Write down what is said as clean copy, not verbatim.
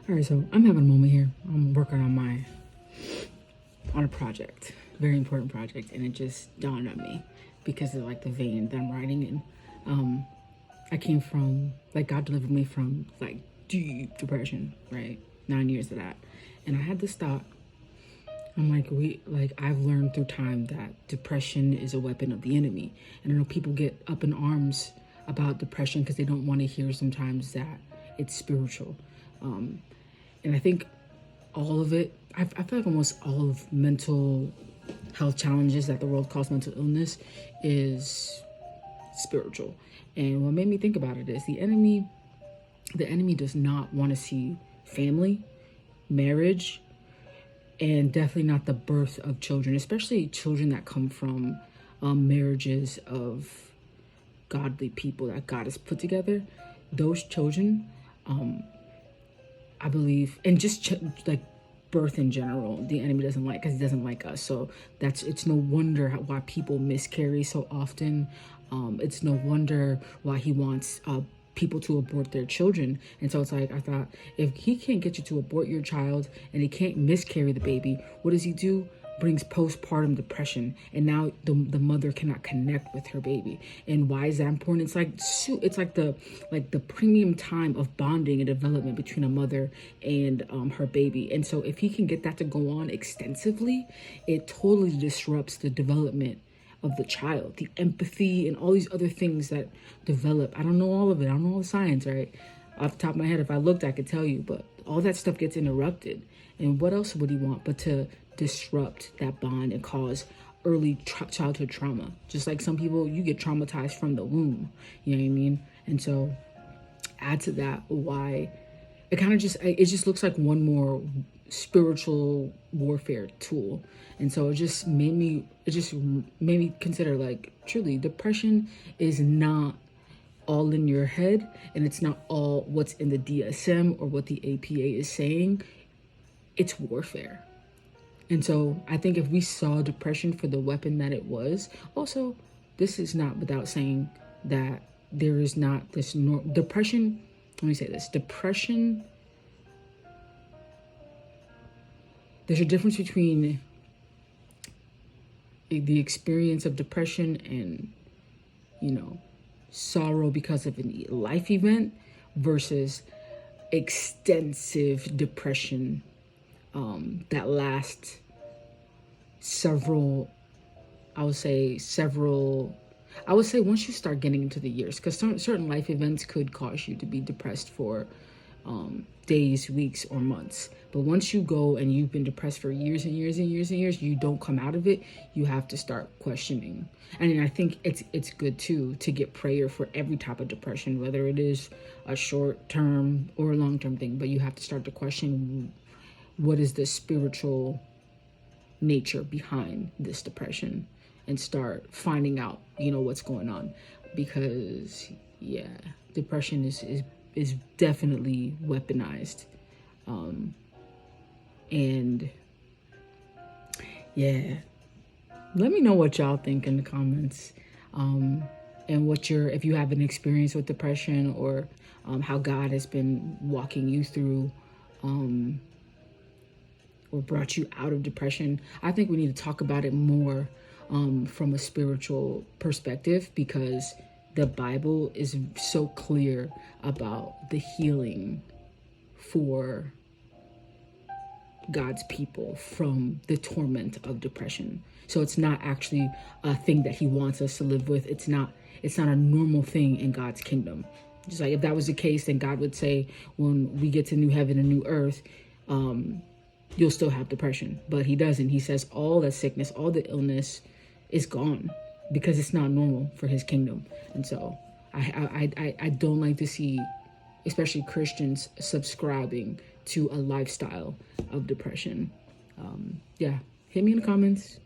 All right, so I'm having a moment here. I'm working on a project, very important project, and it just dawned on me because of like the vein that I'm writing in. I came from like God delivered me from like deep depression, right? 9 years of that, and I had this thought. I'm like I've learned through time that depression is a weapon of the enemy, and I know people get up in arms about depression because they don't want to hear sometimes that it's spiritual. And I think all of it, I feel like almost all of mental health challenges that the world calls mental illness is spiritual. And what made me think about it is the enemy does not want to see family, marriage, and definitely not the birth of children, especially children that come from marriages of godly people that God has put together. Those children, I believe, and just like birth in general, the enemy doesn't like, because he doesn't like us. So it's no wonder why people miscarry so often. It's no wonder why he wants people to abort their children. And so it's like, I thought, if he can't get you to abort your child and he can't miscarry the baby, what does he do? Brings postpartum depression, and now the mother cannot connect with her baby. And why is that important? It's like the premium time of bonding and development between a mother and her baby. And so if he can get that to go on extensively, it totally disrupts the development of the child, the empathy and all these other things that develop. I don't know all of it. I don't know all the science, right? Off the top of my head, if I looked, I could tell you, but all that stuff gets interrupted. And what else would he want but to disrupt that bond and cause early childhood trauma? Just like some people, you get traumatized from the womb, you know what I mean? And so add to that why it just looks like one more spiritual warfare tool. And so it just made me consider, like, truly depression is not all in your head, and it's not all what's in the DSM or what the APA is saying. It's warfare. And so I think if we saw depression for the weapon that it was, also, this is not without saying that there is not this depression. Let me say this: depression. There's a difference between the experience of depression and, sorrow because of a life event versus extensive depression that lasts I would say once you start getting into the years, because certain life events could cause you to be depressed for days, weeks, or months. But once you go and you've been depressed for years and years and years and years, you don't come out of it, you have to start questioning. And I think it's good too to get prayer for every type of depression, whether it is a short-term or a long-term thing. But you have to start to question, what is the spiritual nature behind this depression, and start finding out, what's going on. Because depression is definitely weaponized. And let me know what y'all think in the comments, and if you have an experience with depression, or how God has been walking you through or brought you out of depression. I think we need to talk about it more from a spiritual perspective, because the Bible is so clear about the healing for God's people from the torment of depression. So it's not actually a thing that he wants us to live with. It's not a normal thing in God's kingdom. Just like if that was the case, then God would say, when we get to new heaven and new earth, you'll still have depression. But he doesn't. He says all that sickness, all the illness is gone, because it's not normal for his kingdom. And so I don't like to see, especially Christians, subscribing to a lifestyle of depression. Hit me in the comments.